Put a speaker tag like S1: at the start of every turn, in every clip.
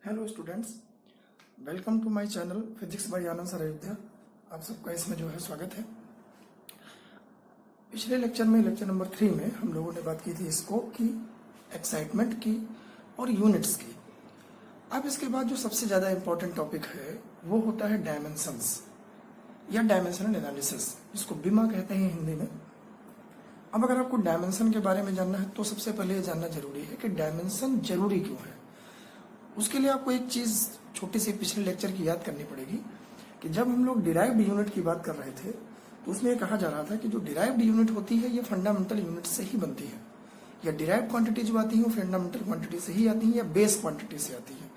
S1: Hello students, welcome to my channel physics by Anand sir Ayodhya. आप सबका इसमें जो है स्वागत है। पिछले लेक्चर में, लेक्चर नंबर 3 में हम लोगों ने बात की थी स्कोप की, एक्साइटमेंट की और यूनिट्स की। अब इसके बाद जो सबसे ज़्यादा इम्पोर्टेंट टॉपिक है वो होता है डायमेंशंस या डायमेंशनल एनालिसिस, जिसको बीमा कहते हैं हिंदी में। अब अगर आपको डायमेंशन के बारे में जानना है तो सबसे पहले ये जानना जरूरी है कि डायमेंशन जरूरी क्यों है। उसके लिए आपको एक चीज़ छोटी सी पिछले लेक्चर की याद करनी पड़ेगी कि जब हम लोग डिराइव्ड यूनिट की बात कर रहे थे तो उसमें ये कहा जा रहा था कि जो डिराइव्ड यूनिट होती है ये फंडामेंटल यूनिट से ही बनती है, या डिराइव्ड क्वांटिटी जो आती है वो फंडामेंटल क्वांटिटी से ही आती है या बेस क्वांटिटी से आती है।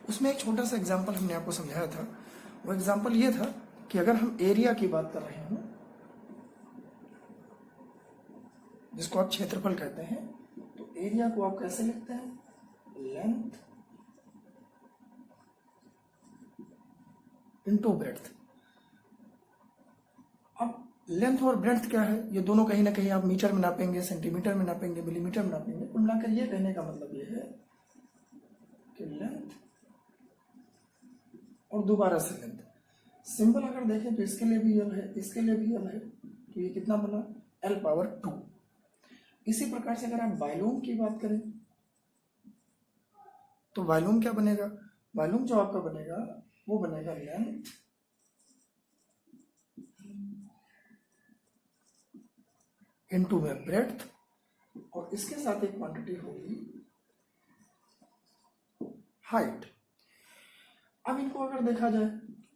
S1: उसमें एक छोटा सा एग्जाम्पल हमने आपको समझाया था। वो एग्जाम्पल ये था कि अगर हम एरिया की बात कर रहे हैं, जिसको आप क्षेत्रफल कहते हैं, तो एरिया को आप कैसे लिखते हैं? Length into breadth. अब लेंथ और ब्रेड्थ क्या है? ये दोनों कहीं ना कहीं आप मीटर में नापेंगे, सेंटीमीटर में नापेंगे, मिलीमीटर में नापेंगे। कुल मिलाकर ये कहने का मतलब ये है कि लेंथ और दोबारा से लेंथ। सिंपल अगर देखें तो इसके लिए भी यल है, इसके लिए भी यल है, तो ये कितना बना? L⁻²। इसी प्रकार से अगर आप वॉल्यूम की बात करें तो वॉल्यूम क्या बनेगा? वॉल्यूम जो आपका बनेगा वो बनेगा लेंथ इनटू में ब्रेड्थ, और इसके साथ एक क्वांटिटी होगी हाइट। अब इनको अगर देखा जाए,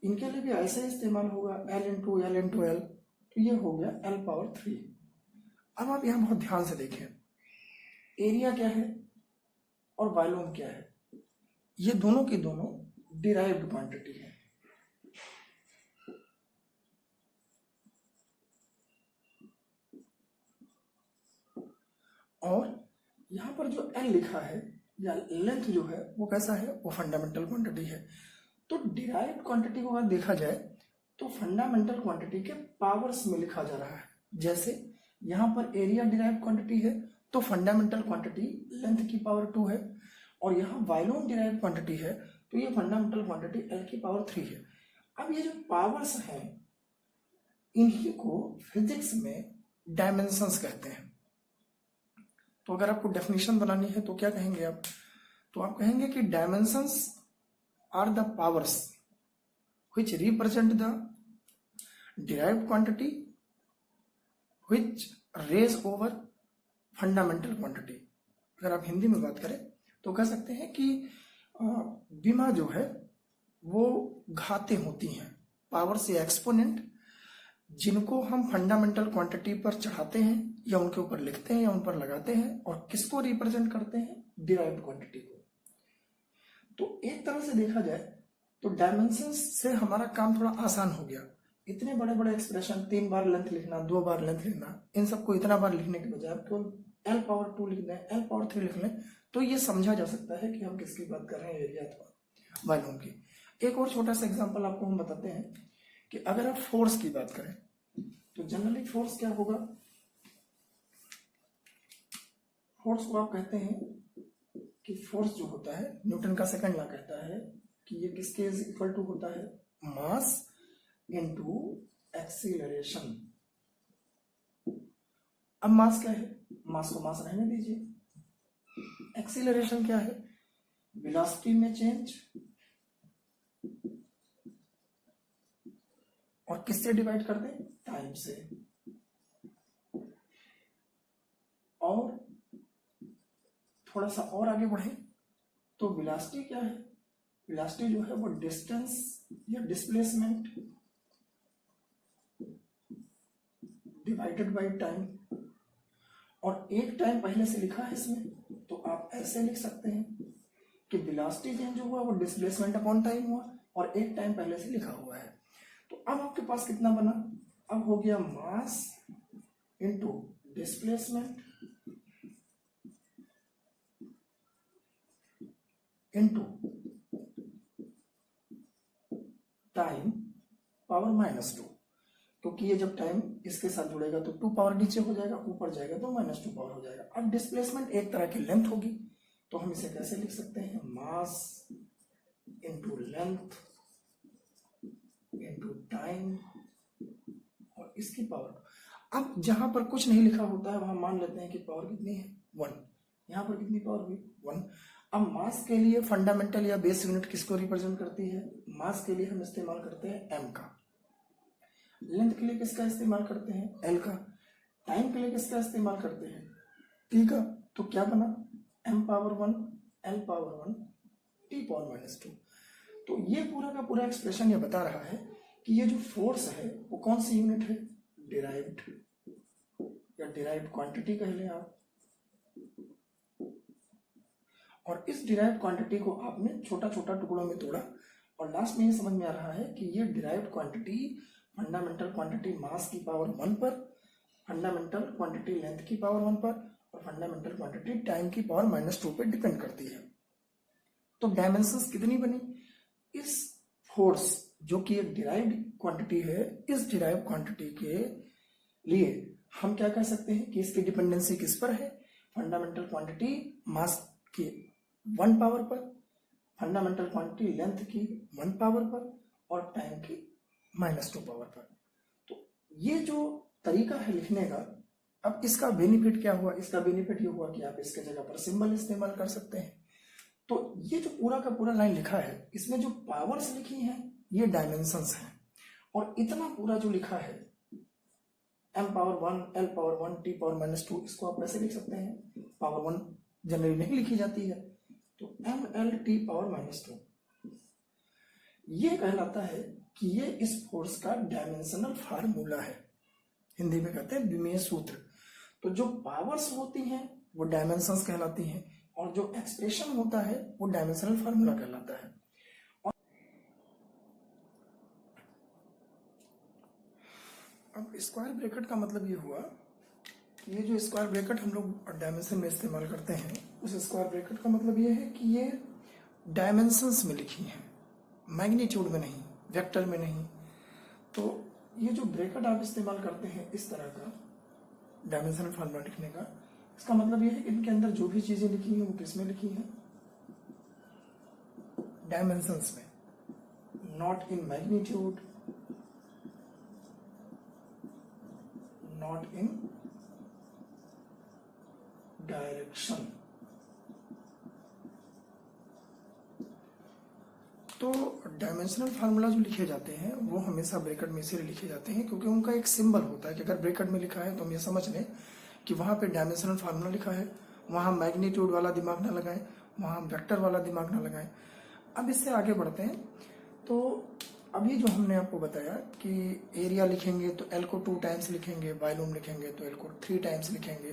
S1: इनके लिए भी ऐसे इस्तेमाल होगा L into L into L, तो ये हो गया L⁻3। अब आप यहां बहुत ध्यान से देखें, एरिया क्या है और वॉल्यूम क्या है? ये दोनों की दोनों डिराइव्ड क्वांटिटी है। और यहां पर जो L लिखा है या लेंथ जो है वो कैसा है? वो फंडामेंटल क्वांटिटी है। तो डिराइव्ड क्वांटिटी को अगर देखा जाए तो फंडामेंटल क्वांटिटी के पावर्स में लिखा जा रहा है। जैसे यहां पर एरिया डिराइव्ड क्वांटिटी है तो फंडामेंटल क्वांटिटी लेंथ की पावर 2 है, और यहाँ वॉल्यूम डिराइव्ड क्वांटिटी है तो ये फंडामेंटल क्वांटिटी L की पावर 3 है। अब ये जो पावर्स हैं इन्हीं को फिजिक्स में डायमेंशंस कहते हैं। तो अगर आपको डेफिनेशन बनानी है तो क्या कहेंगे आप? तो आप कहेंगे कि dimensions are the powers which represent the derived quantity which raise over fundamental quantity. अगर आप हिंदी में बात करें तो कह सकते हैं कि बीमा जो है वो घातें होती हैं, पावर से एक्सपोनेंट, जिनको हम फंडामेंटल क्वांटिटी पर चढ़ाते हैं या उनके ऊपर लिखते हैं या उन पर लगाते हैं, और किसको रिप्रेजेंट करते हैं? डिराइव्ड क्वांटिटी को। तो एक तरह से देखा जाए तो डायमेंशंस से हमारा काम थोड़ा आसान हो गया। इतने बड़े बड़े एक्सप्रेशन, 3 बार लेंथ लिखना, 2 बार लेंथ लिखना, इन सबको इतना बार लिखने के बजाय केवल L⁻² लिख दें, L⁻3 लिख लें, तो ये समझा जा सकता है कि हम किसकी बात कर रहे हैं, एरिया अथवा वॉल्यूम की। एक और छोटा सा एग्जांपल आपको हम बताते हैं कि अगर आप फोर्स की बात करें तो जनरली फोर्स क्या होगा? फोर्स को आप कहते हैं कि फोर्स जो होता है, न्यूटन का सेकंड लॉ कहता है कि ये किसके इक्वल टू होता है? Mass into acceleration. अब मास क्या है? मास को मास रहने दीजिए। एक्सीलरेशन क्या है? वेलोसिटी में चेंज, और किससे डिवाइड कर दें? टाइम से। और थोड़ा सा और आगे बढ़े तो वेलोसिटी क्या है? वेलोसिटी जो है वो डिस्टेंस या डिस्प्लेसमेंट डिवाइडेड बाय टाइम, और एक टाइम पहले से लिखा है इसमें, तो आप ऐसे लिख सकते हैं कि वेलोसिटी चेंज हुआ वो डिस्प्लेसमेंट अपॉन टाइम हुआ, और एक टाइम पहले से लिखा हुआ है। तो अब आपके पास कितना बना? अब हो गया mass into displacement into time power -2, क्योंकि ये जब टाइम इसके साथ जुड़ेगा तो 2 पावर नीचे हो जाएगा, ऊपर जाएगा तो -2 पावर हो जाएगा। अब डिस्प्लेसमेंट एक तरह की लेंथ होगी, तो हम इसे कैसे लिख सकते हैं? Mass into length into time और इसकी पावर। अब जहां पर कुछ नहीं लिखा होता है वहां मान लेते हैं कि पावर कितनी है 1। यहां पर कितनी पावर हुई 1। अब मास के लिए फंडामेंटल या बेस यूनिट किसको रिप्रेजेंट करती है? मास के लिए हम इस्तेमाल करते हैं m का। लेंथ के लिए किसका इस्तेमाल करते हैं? l का। टाइम के लिए किसका इस्तेमाल करते हैं? t का। तो क्या बना? m power 1 l power 1 t power -2। तो ये पूरा का पूरा एक्सप्रेशन ये बता रहा है कि ये जो फोर्स है वो कौन सी यूनिट है? डिराइव्ड या डिराइव्ड क्वांटिटी कह लें आप। और इस डिराइव्ड क्वांटिटी को आपने छोटा छोटा टुकड़ों में तोड़ा और लास्ट में ये समझ में आ रहा है कि ये डिराइव्ड क्वांटिटी फंडामेंटल क्वांटिटी मास की पावर 1 पर, फंडामेंटल क्वांटिटी लेंथ की पावर 1 पर और फंडामेंटल क्वांटिटी टाइम की पावर -2 पर डिपेंड करती है। तो डायमेंशंस कितनी बनी? इस फोर्स जो कि एक डिराइव्ड क्वांटिटी है, इस डिराइव्ड क्वांटिटी के लिए हम क्या कह सकते हैं कि इसकी डिपेंडेंसी किस पर है? फंडामेंटल क्वांटिटी मास की 1 पावर पर, फंडामेंटल क्वांटिटी लेंथ की 1 पावर पर और टाइम की -2 पावर पर। तो ये जो तरीका है लिखने का, अब इसका बेनिफिट क्या हुआ? इसका बेनिफिट ये हुआ कि आप इसके जगह पर सिंबल इस्तेमाल कर सकते हैं। तो ये जो पूरा का पूरा लाइन लिखा है, इसमें जो पावर्स लिखी हैं ये डायमेंशंस हैं। और इतना पूरा जो लिखा है m power 1 l power 1 t power -2, इसको आप कैसे लिख सकते हैं? पावर 1 जनरली नहीं लिखी जाती है, तो m l t पावर -2 ये कहलाता है कि ये इस फोर्स का डायमेंशनल फार्मूला है। हिंदी में कहते हैं विमेय सूत्र। तो जो पावर्स होती हैं वो डायमेंशंस कहलाती हैं और जो एक्सप्रेशन होता है वो डायमेंशनल फार्मूला कहलाता है। अब स्क्वायर ब्रैकेट का मतलब ये हुआ कि ये जो स्क्वायर ब्रैकेट हम लोग डायमेंशन में इस्तेमाल करते हैं, उस स्क्वायर ब्रैकेट का मतलब ये है कि ये डायमेंशंस में लिखी हैं, मैग्नीट्यूड में नहीं, वेक्टर में नहीं। तो ये जो ब्रैकेट आप इस्तेमाल करते हैं इस तरह का डायमेंशनल फार्मूला लिखने का, इसका मतलब ये है कि इनके अंदर जो भी चीजें लिखी हैं वो किस में लिखी हैं? डायमेंशंस में, not in magnitude, not in direction. तो डायमेंशनल फार्मूला जो लिखे जाते हैं वो हमेशा ब्रैकेट में से लिखे जाते हैं, क्योंकि उनका एक सिंबल होता है कि अगर ब्रैकेट में लिखा है तो हम ये समझ लें कि वहां पे डायमेंशनल फार्मूला लिखा है, वहां मैग्नीट्यूड वाला दिमाग ना लगाएं, वहां वेक्टर वाला दिमाग ना लगाएं। अब इससे आगे बढ़ते हैं। तो अभी जो हमने आपको बताया कि एरिया लिखेंगे तो एल को 2 टाइम्स लिखेंगे, वॉल्यूम लिखेंगे तो एल को 3 टाइम्स लिखेंगे,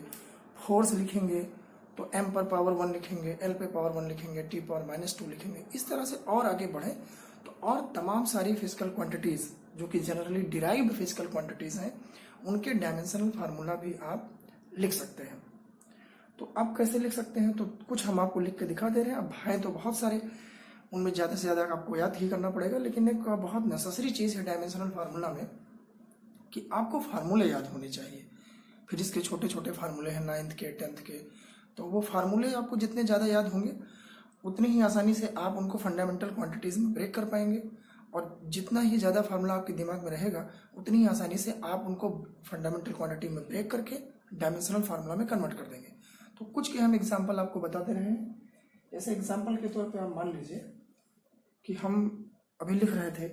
S1: फोर्स लिखेंगे तो m पर पावर 1 लिखेंगे, l पे पावर 1 लिखेंगे, t पावर -2 लिखेंगे। इस तरह से और आगे बढ़े तो और तमाम सारी फिजिकल क्वांटिटीज जो कि जनरली डिराइव्ड फिजिकल क्वांटिटीज हैं, उनके डायमेंशनल फार्मूला भी आप लिख सकते हैं। तो आप कैसे लिख सकते हैं? तो कुछ हम आपको लिख के दिखा दे रहे हैं। अब है तो बहुत सारे, उनमें ज़्यादा से ज़्यादा आपको याद ही करना पड़ेगा, लेकिन एक बहुत नेसेसरी चीज़ है डायमेंशनल फार्मूला में कि आपको फार्मूले याद होने चाहिए। फिर इसके छोटे छोटे फार्मूले हैं 9th के 10th के, तो वो फार्मूले आपको जितने ज़्यादा याद होंगे उतनी ही आसानी से आप उनको फंडामेंटल क्वांटिटीज़ में ब्रेक कर पाएंगे। और जितना ही ज़्यादा फार्मूला आपके दिमाग में रहेगा उतनी ही आसानी से आप उनको फंडामेंटल क्वांटिटी में ब्रेक करके डायमेंशनल फार्मूला में कन्वर्ट कर देंगे। तो कुछ के हम एग्जाम्पल आपको बताते रहे हैं। जैसे एग्जाम्पल के तौर पर आप मान लीजिए कि हम अभी लिख रहे थे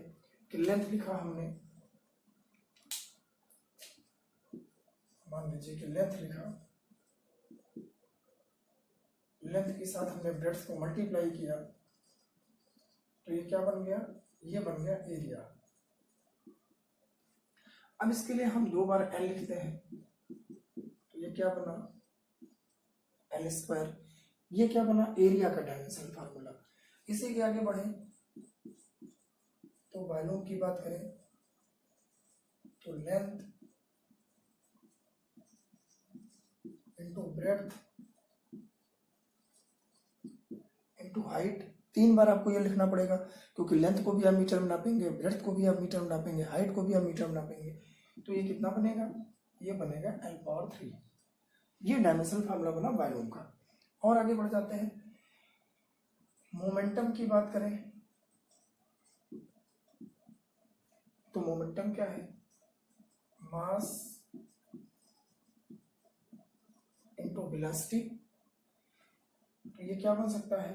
S1: कि लेंथ लिखा हमने, मान लीजिए कि लेंथ लिखा, लेंथ के साथ हमने ब्रेड्थ को मल्टीप्लाई किया तो ये क्या बन गया? ये बन गया एरिया। अब इसके लिए हम 2 बार एल लिखते हैं तो ये क्या बना? L square. ये क्या बना? एरिया का डायमेंशनल फार्मूला। इसी के आगे बढ़े तो वॉल्यूम की बात करें तो length into breadth into height. 3 बार आपको ये लिखना पड़ेगा, क्योंकि लेंथ को भी आप मीटर में नापेंगे, ब्रेड्थ को भी आप मीटर में नापेंगे, हाइट को भी आप मीटर में नापेंगे। तो ये कितना बनेगा? ये बनेगा l पावर 3। ये डायमेंशनल फार्मूला बना वॉल्यूम का। और आगे बढ़ जाते हैं। मोमेंटम की बात करें तो मोमेंटम क्या है, मास इनटू वेलोसिटी। तो ये क्या बन सकता है,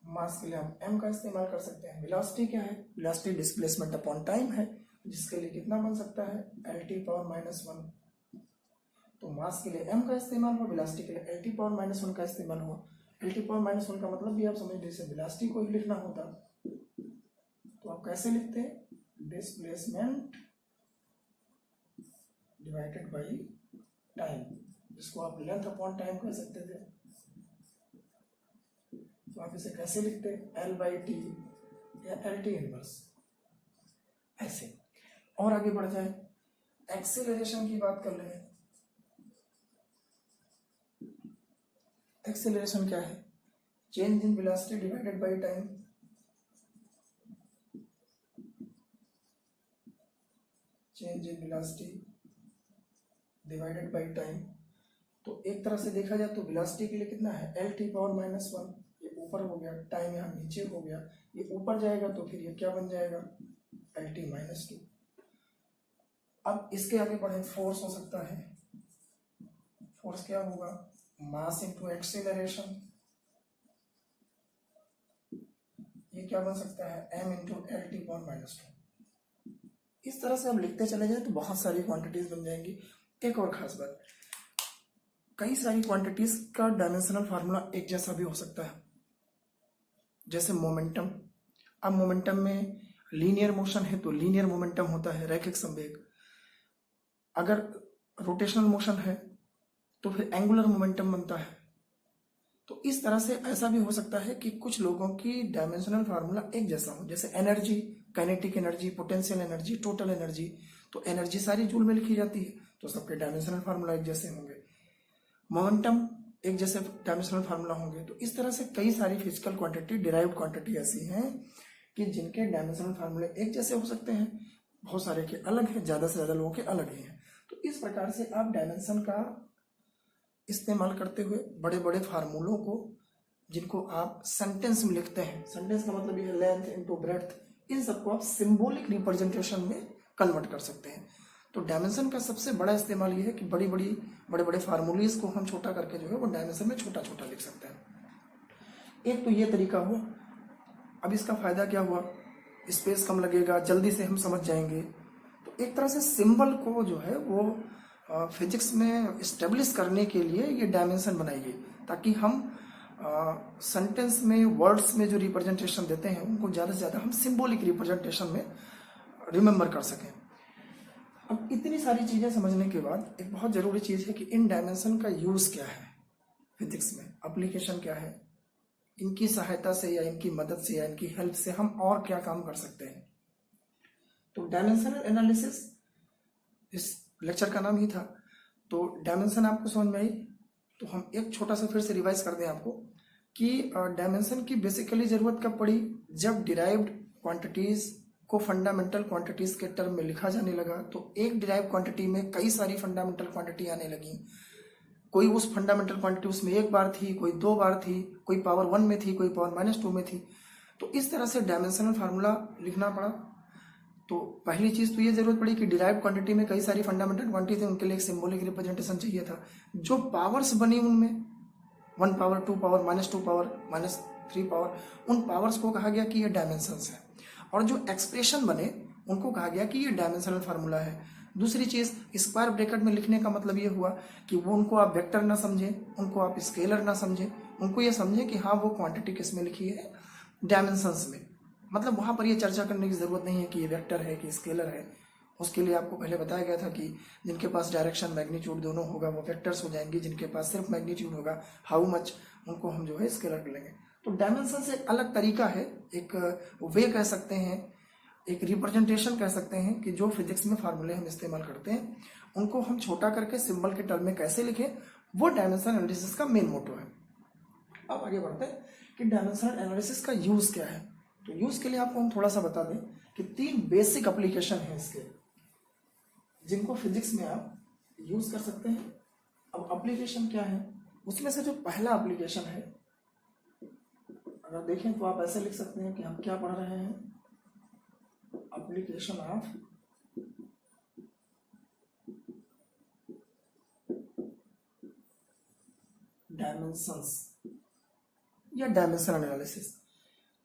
S1: मास के लिए हम m का इस्तेमाल कर सकते हैं। वेलोसिटी क्या है, वेलोसिटी डिस्प्लेसमेंट अपॉन टाइम है, जिसके लिए कितना बन सकता है, L_-1। तो मास के लिए m का इस्तेमाल हुआ, वेलोसिटी के लिए L_-1 का इस्तेमाल हुआ। L_-1 का मतलब भी आप समझ लीजिए, वेलोसिटी को ही लिखना होता तो आप कैसे लिखते हैं, डिस्प्लेसमेंट डिवाइडेड बाई टाइम, जिसको आप लेंथ अपॉन टाइम कह सकते थे। तो आप इसे कैसे लिखते हैं, L/T या L_T इनवर्स, ऐसे। और आगे बढ़ जाए, एक्सेलरेशन की बात कर लें। एक्सेलरेशन क्या है, change in velocity divided by time. Change in velocity divided by time. तो एक तरह से देखा जाए तो वेलोसिटी के लिए कितना है, L_-1, ये ऊपर हो गया, टाइम यहाँ नीचे हो गया, ये ऊपर जाएगा तो फिर ये क्या बन जाएगा, L_t-2। अब इसके आगे बढ़े, फोर्स हो सकता है, फोर्स क्या होगा, मास इनटू एक्सेलरेशन, ये क्या बन सकता है, m इंटू L_t-2। इस तरह से हम लिखते चले जाए तो बहुत सारी क्वांटिटीज बन जाएंगी। एक और खास बात, कई सारी क्वांटिटीज का डायमेंशनल फार्मूला एक जैसा भी हो सकता है, जैसे मोमेंटम। अब मोमेंटम में लीनियर मोशन है तो लीनियर मोमेंटम होता है, रैखिक संवेग। अगर रोटेशनल मोशन है तो फिर एंगुलर मोमेंटम बनता है। तो इस तरह से ऐसा भी हो सकता है कि कुछ लोगों की डायमेंशनल फार्मूला एक जैसा हो, जैसे energy, kinetic energy, potential energy, total energy. तो एनर्जी सारी जूल में लिखी जाती है, तो सबके डायमेंशनल फार्मूला एक जैसे होंगे। मोमेंटम एक जैसे डायमेंशनल फार्मूला होंगे। तो इस तरह से कई सारी फिजिकल क्वांटिटी, डिराइव्ड क्वांटिटी ऐसी हैं कि जिनके डायमेंशनल फार्मूले एक जैसे हो सकते हैं, बहुत सारे के अलग हैं, ज़्यादा से ज़्यादा लोगों के अलग ही हैं। तो इस प्रकार से आप डायमेंशन का इस्तेमाल करते हुए बड़े बड़े फार्मूलों को, जिनको आप सेंटेंस में लिखते हैं, सेंटेंस का मतलब ये है लेंथ इनटू ब्रेड्थ, इन सबको आप सिंबॉलिक रिप्रेजेंटेशन में कन्वर्ट कर सकते हैं। तो डायमेंशन का सबसे बड़ा इस्तेमाल ये है कि बड़े बड़े फार्मूलीज को हम छोटा करके जो है वो डायमेंशन में छोटा छोटा लिख सकते हैं। एक तो ये तरीका हुआ। अब इसका फायदा क्या हुआ, स्पेस कम लगेगा, जल्दी से हम समझ जाएंगे। तो एक तरह से सिंबल को जो है वो फिजिक्स में इस्टेब्लिश करने के लिए ये डायमेंशन बनाई गई, ताकि हम सेंटेंस में, वर्ड्स में जो रिप्रेजेंटेशन देते हैं उनको ज़्यादा से ज़्यादा हम सिंबॉलिक रिप्रेजेंटेशन में रिमेंबर कर सकें। अब इतनी सारी चीज़ें समझने के बाद एक बहुत ज़रूरी चीज़ है कि इन डायमेंशन का यूज़ क्या है फिजिक्स में, एप्लीकेशन क्या है, इनकी सहायता से या इनकी मदद से या इनकी हेल्प से हम और क्या काम कर सकते हैं। तो डायमेंशनल एनालिसिस इस लेक्चर का नाम ही था। तो डायमेंशन आपको समझ में आई। तो हम एक छोटा सा फिर से रिवाइज कर दें आपको कि डायमेंशन की बेसिकली ज़रूरत कब पड़ी, जब डिराइव्ड क्वांटिटीज़ को फंडामेंटल क्वांटिटीज़ के टर्म में लिखा जाने लगा। तो एक डिराइव क्वांटिटी में कई सारी फंडामेंटल क्वांटिटी आने लगी। कोई उस फंडामेंटल क्वांटिटी उसमें एक बार थी, कोई 2 बार थी, कोई पावर 1 में थी, कोई पावर -2 में थी। तो इस तरह से डायमेंशनल फार्मूला लिखना पड़ा। तो पहली चीज़ तो ये जरूरत पड़ी कि डिराइव्ड क्वांटिटी में कई सारी फंडामेंटल क्वांटिटी थी, उनके लिए एक सिंबॉलिक रिप्रेजेंटेशन चाहिए था। जो पावर्स बनी उनमें 1 पावर, 2 पावर, -2 पावर, -3 पावर, उन पावर्स को कहा गया कि ये डायमेंशंस है। और जो एक्सप्रेशन बने उनको कहा गया कि ये डायमेंशनल फार्मूला है। दूसरी चीज़, स्क्वायर ब्रैकेट में लिखने का मतलब ये हुआ कि वो उनको आप वेक्टर ना समझें, उनको आप स्केलर ना समझें, उनको ये समझें कि हाँ वो क्वांटिटी किस में लिखी है, डायमेंशंस में। मतलब वहाँ पर ये चर्चा करने की ज़रूरत नहीं है कि ये वेक्टर है कि स्केलर है। उसके लिए आपको पहले बताया गया था कि जिनके पास डायरेक्शन मैग्नीट्यूड दोनों होगा वो वेक्टर्स हो जाएंगे, जिनके पास सिर्फ मैग्नीट्यूड होगा हाउ मच, उनको हम जो है स्केलर कर लेंगे। तो डायमेंशन से एक अलग तरीका है, एक वे कह सकते हैं, एक रिप्रेजेंटेशन कह सकते हैं कि जो फिजिक्स में फार्मूले हम इस्तेमाल करते हैं उनको हम छोटा करके सिंबल के टर्म में कैसे लिखें, वो डायमेंशन एनालिसिस का मेन मोटो है। अब आगे बढ़ते हैं कि डायमेंशनल एनालिसिस का यूज़ क्या है। तो यूज़ के लिए आपको हम थोड़ा सा बता दें कि 3 बेसिक एप्लीकेशन हैं इसके, जिनको फिजिक्स में आप यूज़ कर सकते हैं। अब एप्लीकेशन क्या है, उसमें से जो पहला एप्लीकेशन है, अगर देखें तो आप ऐसे लिख सकते हैं कि हम क्या पढ़ रहे हैं, एप्लीकेशन ऑफ डायमेंशंस या डायमेंशन एनालिसिस।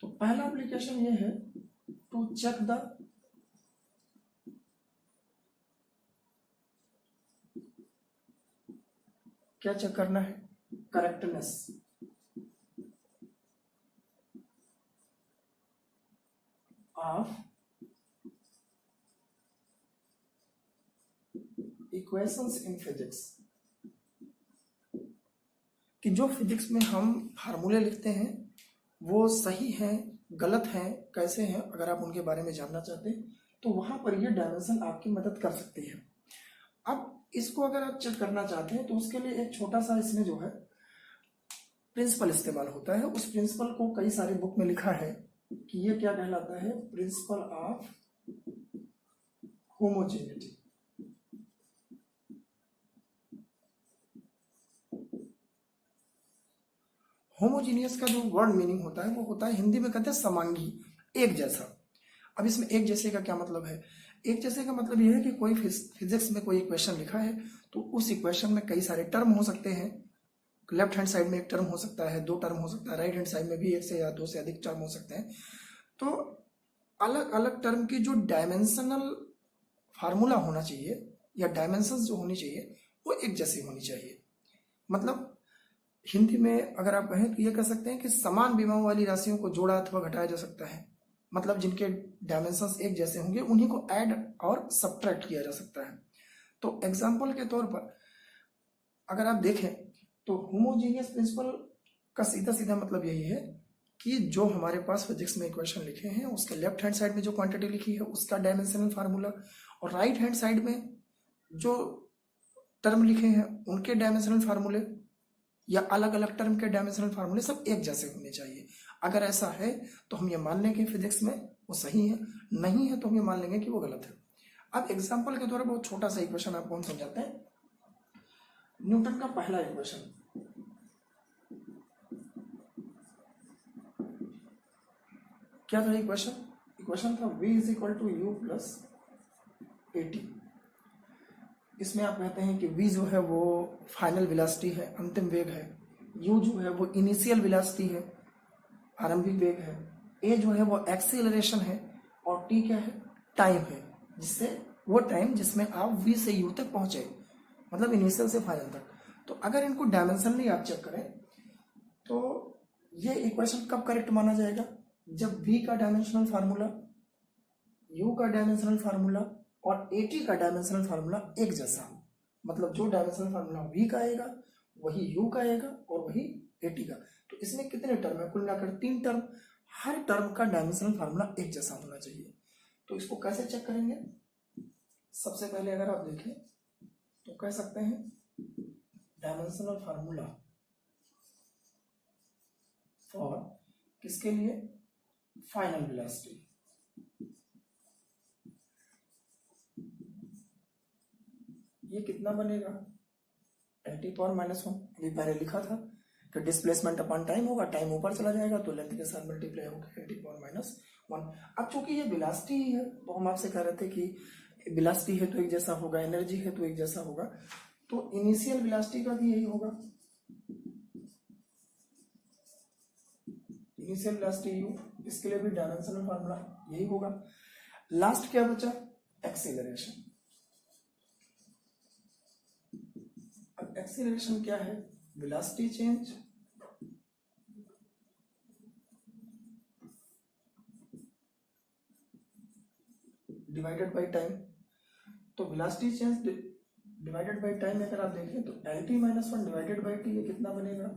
S1: तो पहला एप्लीकेशन ये है टू चेक द क्या चेक करना है, correctness of equations in physics, कि जो फिजिक्स में हम फार्मूले लिखते हैं वो सही हैं, गलत हैं, कैसे हैं, अगर आप उनके बारे में जानना चाहते हैं तो वहां पर ये डायमेंशन आपकी मदद कर सकती है। अब इसको अगर आप चेक करना चाहते हैं तो उसके लिए एक छोटा सा इसमें जो है प्रिंसिपल इस्तेमाल होता है। उस प्रिंसिपल को कई सारे बुक में लिखा है कि ये क्या कहलाता है, प्रिंसिपल ऑफ होमोजेनिटी। होमोजीनियस का जो वर्ड मीनिंग होता है वो होता है, हिंदी में कहते हैं समांगी, एक जैसा। अब इसमें एक जैसे का क्या मतलब है, एक जैसे का मतलब यह है कि कोई फिजिक्स में कोई इक्वेशन लिखा है तो उस इक्वेशन में कई सारे टर्म हो सकते हैं। लेफ्ट हैंड साइड में एक टर्म हो सकता है, दो टर्म हो सकता है, राइट हैंड साइड में भी एक से या दो से अधिक टर्म हो सकते हैं। तो अलग अलग टर्म की जो डायमेंशनल फार्मूला होना चाहिए या डायमेंशंस जो होनी चाहिए वो एक जैसी होनी चाहिए। मतलब हिंदी में अगर आप कहें तो ये कह सकते हैं कि समान विमाओं वाली राशियों को जोड़ा अथवा घटाया जा सकता है। मतलब जिनके डायमेंशंस एक जैसे होंगे उन्हीं को ऐड और सब्ट्रैक्ट किया जा सकता है। तो एग्जाम्पल के तौर पर अगर आप देखें तो होमोजीनियस प्रिंसिपल का सीधा सीधा मतलब यही है कि जो हमारे पास फिजिक्स में इक्वेशन लिखे हैं उसके लेफ्ट हैंड साइड में जो क्वांटिटी लिखी है उसका डायमेंशनल फार्मूला और राइट हैंड साइड में जो टर्म लिखे हैं उनके डायमेंशनल फार्मूले या अलग अलग टर्म के डायमेंशनल फार्मूले सब एक जैसे होने चाहिए। अगर ऐसा है तो हम ये मान लेंगे फिजिक्स में वो सही है, नहीं है तो हम ये मान लेंगे कि वो गलत है। अब एग्जाम्पल के द्वारा बहुत छोटा सा इक्वेशन आपको हम समझाते हैं। न्यूटन का पहला इक्वेशन, क्या था इक्वेशन? इक्वेशन था v is equal to u plus AT। इसमें आप कहते हैं कि v जो है वो फाइनल वेलोसिटी है, अंतिम वेग है, u जो है वो इनिशियल वेलोसिटी है, आरंभिक वेग है, a जो है वो एक्सीलरेशन है और t क्या है, टाइम है, जिससे वो टाइम जिसमें आप v से u तक पहुंचे, मतलब इनिशियल से फाइनल तक। तो अगर इनको डायमेंशनली आप चेक करें तो ये इक्वेशन कब करेक्ट माना जाएगा? जब v का डायमेंशनल फार्मूला, u का डायमेंशनल फार्मूला और AT का डायमेंशनल फार्मूला एक जैसा हो। मतलब जो डायमेंशनल फार्मूला v का आएगा वही u का आएगा और वही AT का। तो इसमें कितने टर्म है? कुल मिलाकर 3 टर्म। हर टर्म का डायमेंशनल फार्मूला एक जैसा होना चाहिए। तो इसको कैसे चेक करेंगे? सबसे पहले अगर आप देखें तो कह सकते हैं डायमेंशनल फार्मूला फॉर किसके लिए? Final velocity. ये कितना बनेगा? (10⁻⁻⁴). अभी पहले लिखा था कि डिस्प्लेसमेंट अपॉन टाइम होगा, टाइम ऊपर चला जाएगा तो लेंथ के साथ मल्टीप्लाई होगा 10⁻⁻⁴। अब चूंकि ये वेलोसिटी ही है तो हम आपसे कह रहे थे कि वेलोसिटी है तो एक जैसा होगा, एनर्जी है तो एक जैसा होगा, तो इनिशियल वेलोसिटी का भी यही होगा। इनिशियल वेलोसिटी u, इसके लिए भी डायमेंशनल फार्मूला यही होगा। लास्ट क्या बचा? एक्सीलरेशन। अब एक्सीलरेशन क्या है? Velocity change divided by time. तो velocity change divided by time अगर आप देखें तो LT-1 डिवाइडेड बाय t, ये कितना बनेगा?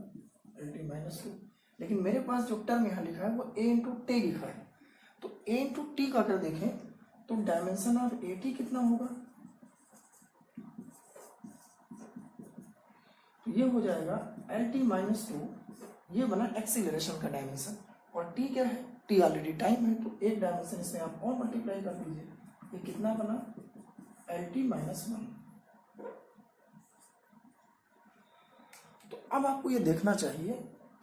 S1: LT-2। लेकिन मेरे पास जो टर्म यहाँ लिखा है वो a इंटू टी लिखा है, तो a इंटू टी का अगर देखें तो डायमेंशन ऑफ AT कितना होगा? तो ये हो जाएगा LT-2, ये बना एक्सीलरेशन का डायमेंशन, और t क्या है? t ऑलरेडी टाइम है, तो एक डायमेंशन इसमें आप और मल्टीप्लाई कर दीजिए, ये कितना बना? LT-1। तो अब आपको ये देखना चाहिए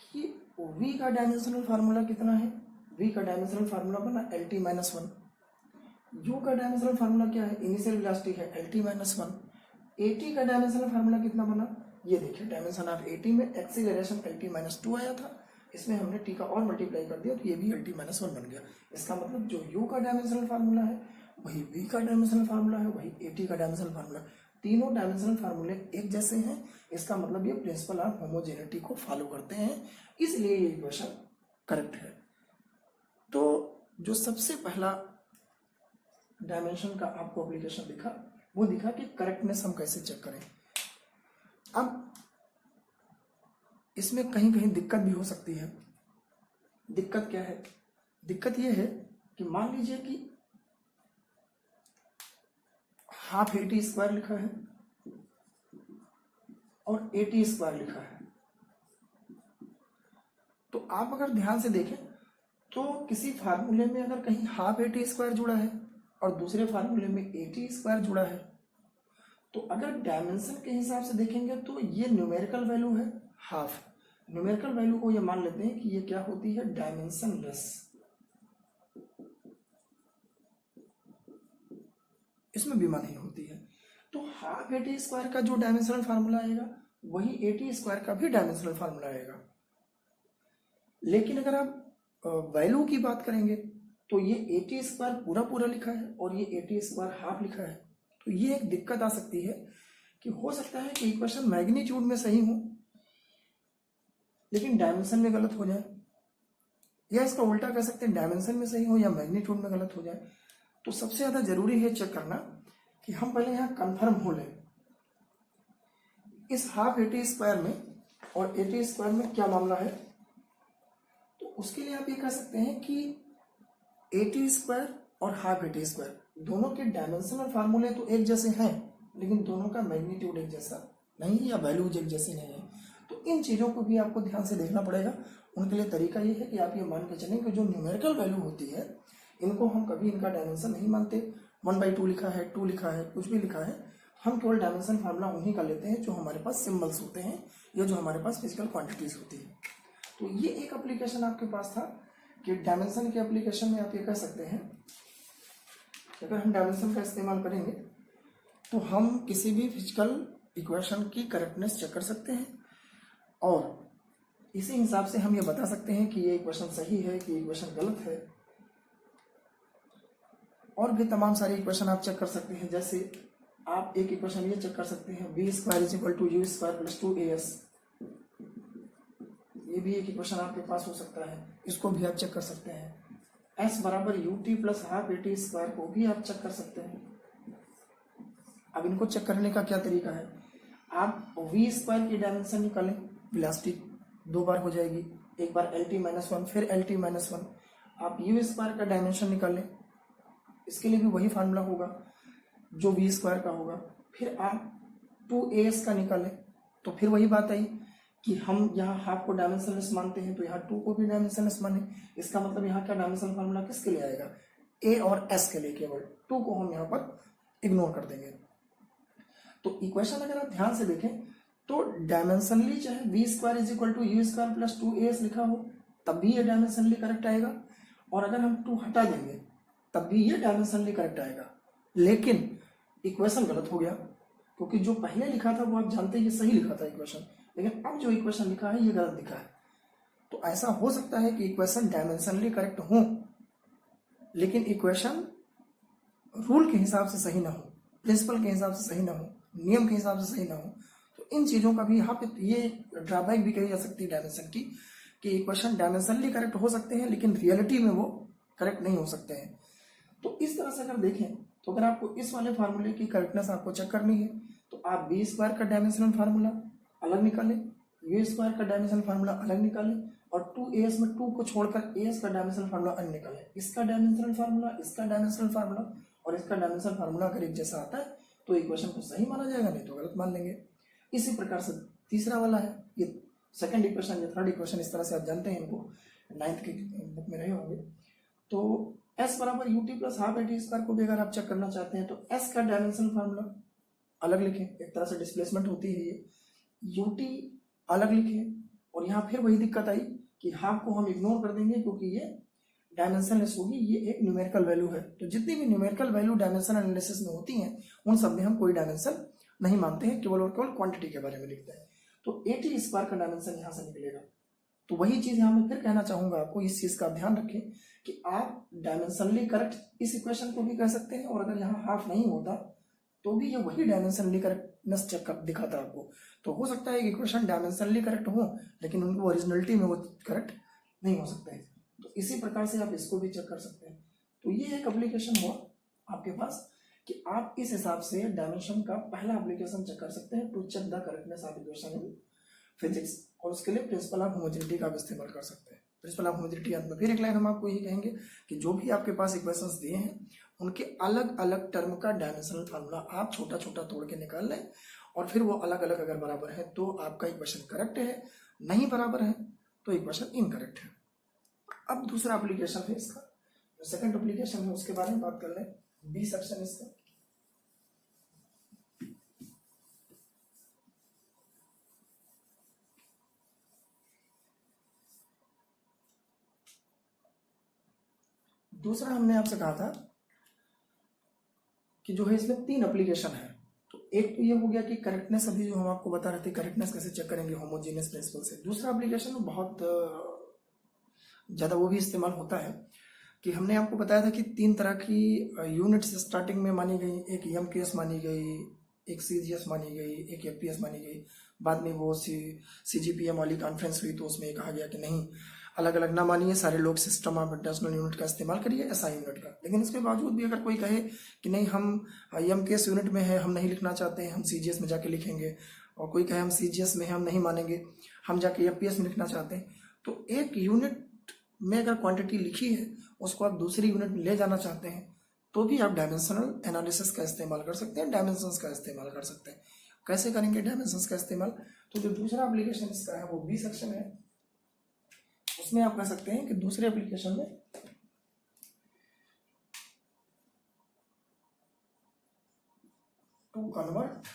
S1: कि v का डायमेंशनल फार्मूला कितना है? v का डायमेंशनल फार्मूला बना LT-1। u का डायमेंशनल फार्मूला क्या है? इनिशियल वेलोसिटी है LT-1। AT का डायमेंशनल फार्मूला कितना बना? ये देखिए डायमेंशन ऑफ एटी में एक्सीलरेशन LT माइनस 2 आया था, इसमें हमने टी का और मल्टीप्लाई कर दिया तो ये भी LT माइनस 1 बन गया। इसका मतलब जो u का डायमेंशनल फार्मूला है वही v का डायमेंशनल फार्मूला है, वही AT का डायमेंशनल फार्मूला, तीनों डायमेंशनल फार्मूले एक जैसे हैं। इसका मतलब ये प्रिंसिपल ऑफ होमोजेनिटी को फॉलो करते हैं, इसलिए ये इक्वेशन करेक्ट है। तो जो सबसे पहला डायमेंशन का आपको एप्लीकेशन दिखा वो दिखा कि करेक्टनेस हम कैसे चेक करें। अब इसमें कहीं कहीं दिक्कत भी हो सकती है। दिक्कत क्या है? दिक्कत ये है कि मान लीजिए कि हाफ AT स्क्वायर लिखा है और AT स्क्वायर लिखा है, तो आप अगर ध्यान से देखें तो किसी फार्मूले में अगर कहीं हाफ AT स्क्वायर जुड़ा है और दूसरे फार्मूले में AT स्क्वायर जुड़ा है, तो अगर डायमेंशन के हिसाब से देखेंगे तो ये न्यूमेरिकल वैल्यू है हाफ। न्यूमेरिकल वैल्यू को ये मान लेते हैं कि ये क्या होती है, डायमेंशनलेस। इसमें बीमा नहीं होती है। तो हाफ AT स्क्वायर का जो डायमेंशनल फार्मूला आएगा वही AT स्क्वायर का भी डायमेंशनल फार्मूला आएगा। लेकिन अगर आप वैल्यू की बात करेंगे तो ये AT स्क्वायर पूरा पूरा लिखा है और ये AT स्क्वायर हाफ लिखा है। तो ये एक दिक्कत आ सकती है कि हो सकता है कि इक्वेशन मैग्नीट्यूड में सही हो लेकिन डायमेंशन में गलत हो जाए, या इसका उल्टा कह सकते हैं डायमेंशन में सही हो या मैग्नीट्यूड में गलत हो जाए। तो सबसे ज्यादा जरूरी है चेक करना कि हम पहले यहाँ कंफर्म हो लें इस हाफ AT स्क्वायर में और AT स्क्वायर में क्या मामला है। तो उसके लिए आप ये कह सकते हैं कि AT स्क्वायर और हाफ AT स्क्वायर दोनों के डायमेंशनल फार्मूले तो एक जैसे हैं लेकिन दोनों का मैग्नीट्यूड एक जैसा नहीं है या वैल्यूज एक जैसी नहीं है। तो इन चीज़ों को भी आपको ध्यान से देखना पड़ेगा। उनके लिए तरीका ये है कि आप ये मान के चलें कि जो न्यूमेरिकल वैल्यू होती है इनको हम कभी इनका डायमेंशन नहीं मानते। 1/2 लिखा है, 2 लिखा है, कुछ भी लिखा है, हम केवल डायमेंशन फार्मूला उन्हीं का लेते हैं जो हमारे पास सिंबल्स होते हैं या जो हमारे पास फिजिकल क्वांटिटीज होती है। तो ये एक एप्लीकेशन आपके पास था कि डायमेंशन के एप्लीकेशन में आप ये कह सकते हैं कि अगर हम डायमेंशन का इस्तेमाल करेंगे तो हम किसी भी फिजिकल इक्वेशन की करेक्टनेस चेक कर सकते हैं और इसी हिसाब से हम ये बता सकते हैं कि ये इक्वेशन सही है कि इक्वेशन गलत है। और भी तमाम सारी इक्वेशन आप चेक कर सकते हैं। जैसे आप एक इक्वेशन ये चेक कर सकते हैं b² = u² + 2as। ये भी एक इक्वेशन आपके पास हो सकता है, इसको भी आप चेक कर सकते हैं। s = ut + half AT square को भी आप चेक कर सकते हैं। अब इनको चेक करने का क्या तरीका है, आप v² की डायमेंशन निकालें, वेलोसिटी 2 बार हो जाएगी, एक बार LT-1 फिर LT-1। आप u² का डायमेंशन निकालें, इसके लिए भी वही फार्मूला होगा जो v² का होगा। फिर आप 2as का निकालें तो फिर वही बात आई कि हम यहाँ हाफ को डायमेंशनलेस मानते हैं तो यहाँ 2 को भी डायमेंशनलेस माने। इसका मतलब यहाँ क्या डायमेंशन फार्मूला किसके लिए आएगा, a और s के लिए, केवल 2 को हम यहाँ पर इग्नोर कर देंगे। तो इक्वेशन अगर आप ध्यान से देखें तो डायमेंशनली चाहे v² = u² + 2as लिखा हो तब भी ये डायमेंशनली करेक्ट आएगा, और अगर हम 2 हटा देंगे तब भी ये डायमेंशनली करेक्ट आएगा। लेकिन इक्वेशन गलत हो गया क्योंकि जो पहले लिखा था वो आप जानते हैं ये सही लिखा था इक्वेशन, लेकिन अब जो इक्वेशन लिखा है ये गलत लिखा है। तो ऐसा हो सकता है कि इक्वेशन डायमेंशनली करेक्ट हो लेकिन इक्वेशन रूल के हिसाब से सही ना हो, प्रिंसिपल के हिसाब से सही ना हो, नियम के हिसाब से सही ना हो। तो इन चीज़ों का भी यहाँ पे ये ड्रॉबैक भी कही जा सकती है डायमेंशन की, कि इक्वेशन डायमेंशनली करेक्ट हो सकते हैं लेकिन रियलिटी में वो करेक्ट नहीं हो सकते हैं। तो इस तरह से अगर देखें तो अगर आपको इस वाले फार्मूले की करेक्टनेस आपको चेक करनी है तो आप b² का डायमेंशनल फार्मूला अलग निकालें, u² का डायमेंशनल फार्मूला अलग निकालें और 2as में 2 को छोड़कर as का डायमेंशनल फार्मूला अलग निकालें। इसका डायमेंशनल फार्मूला, इसका डायमेंशनल फार्मूला और इसका डायमेंशनल फार्मूला अगर एक जैसा आता है तो इक्वेशन को सही माना जाएगा, नहीं तो गलत मान लेंगे। इसी प्रकार से तीसरा वाला है, ये सेकंड इक्वेशन या थर्ड इक्वेशन, इस तरह से आप जानते हैं इनको, 9th की बुक में रहे होंगे। तो s = ut + half AT square को भी अगर आप चेक करना चाहते हैं तो s का डायमेंशनल फार्मूला अलग लिखें, एक तरह से डिस्प्लेसमेंट होती है ये, ut अलग लिखें, और यहाँ फिर वही दिक्कत आई कि हाफ को हम इग्नोर कर देंगे क्योंकि ये डायमेंशनलेस होगी, ये एक न्यूमेरिकल वैल्यू है। तो जितनी भी न्यूमेरिकल वैल्यू डायमेंशन एनालिसिस में होती हैं उन सब में हम कोई डायमेंशन नहीं मानते हैं, केवल और केवल क्वांटिटी के बारे में लिखते हैं। तो 80 स्क्वायर का डायमेंशन यहाँ से निकलेगा। तो वही चीज यहाँ मैं फिर कहना चाहूंगा आपको, इस चीज का ध्यान रखें कि आप डायमेंशनली करेक्ट इस इक्वेशन को भी कह सकते हैं, और अगर यहाँ हाफ नहीं होता तो भी ये वही डायमेंशनली करेक्टनेस चेक कर दिखाता आपको। तो हो सकता है एक इक्वेशन डायमेंशनली करेक्ट हो लेकिन उनको ओरिजिनलिटी में वो करेक्ट नहीं हो सकते हैं। तो इसी प्रकार से आप इसको भी चेक कर सकते हैं। तो ये एक एप्लीकेशन हुआ आपके पास कि आप इस हिसाब से डायमेंशन का पहला एप्लीकेशन चेक कर सकते हैं to check the correctness of equation in physics, और उसके लिए प्रिंसिपल ऑफ होमोजेनिटी का आप इस्तेमाल कर सकते हैं। प्रिंसिपल ऑफ होमोजेनिटी अंत में फिर एक लाइन हम आपको यही कहेंगे कि जो भी आपके पास इक्वेशंस दिए हैं उनके अलग अलग टर्म का डायमेंशनल फार्मूला आप छोटा छोटा तोड़ के निकाल लें, और फिर वो अलग अलग अगर बराबर है तो आपका इक्वेशन करेक्ट है, नहीं बराबर है तो इक्वेशन इनकरेक्ट है। अब दूसरा एप्लीकेशन है इसका, जो सेकंड एप्लीकेशन है उसके बारे में बात कर लें। बी सेक्शन इसका, दूसरा हमने आपसे कहा था कि जो है इसमें 3 एप्लीकेशन है। तो एक तो ये हो गया कि करेक्टनेस, अभी जो हम आपको बता रहे थे करेक्टनेस कैसे चेक करेंगे होमोजेनियस प्रिंसिपल से। दूसरा एप्लीकेशन बहुत ज़्यादा वो भी इस्तेमाल होता है कि हमने आपको बताया था कि 3 तरह की यूनिट्स स्टार्टिंग में मानी गई, एक एमकेएस मानी गई, एक सीजीएस मानी गई, एक एफपीएस मानी गई। बाद में वो सीजीपीएम वाली कॉन्फ्रेंस हुई तो उसमें कहा गया कि नहीं, अलग अलग ना मानिए, सारे लोग सिस्टम ऑफ इंटरनेशनल यूनिट का इस्तेमाल करिए, एसआई यूनिट का। लेकिन इसके बावजूद भी अगर कोई कहे कि नहीं हम एमकेएस यूनिट में है, हम नहीं लिखना चाहते हैं, हम सीजीएस में जाके लिखेंगे, और कोई कहे हम सीजीएस में है, हम नहीं मानेंगे, हम जाके एफपीएस में लिखना चाहते हैं, तो एक यूनिट में अगर क्वांटिटी लिखी है उसको आप दूसरी यूनिट में ले जाना चाहते हैं तो भी आप डायमेंशनल एनालिसिस का इस्तेमाल कर सकते हैं, डायमेंशंस का इस्तेमाल कर सकते हैं। कैसे करेंगे डायमेंशंस का इस्तेमाल? तो जो दूसरा एप्लीकेशन इसका है वो बी सेक्शन है। उसमें आप कह सकते हैं कि दूसरे एप्लीकेशन में to convert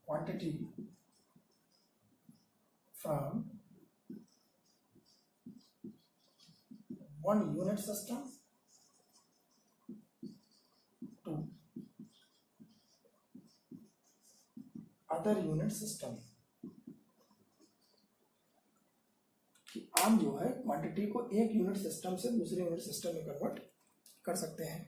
S1: quantity from one unit system to other unit system, कि आप जो है क्वांटिटी को एक यूनिट सिस्टम से दूसरे यूनिट सिस्टम में कन्वर्ट कर सकते हैं।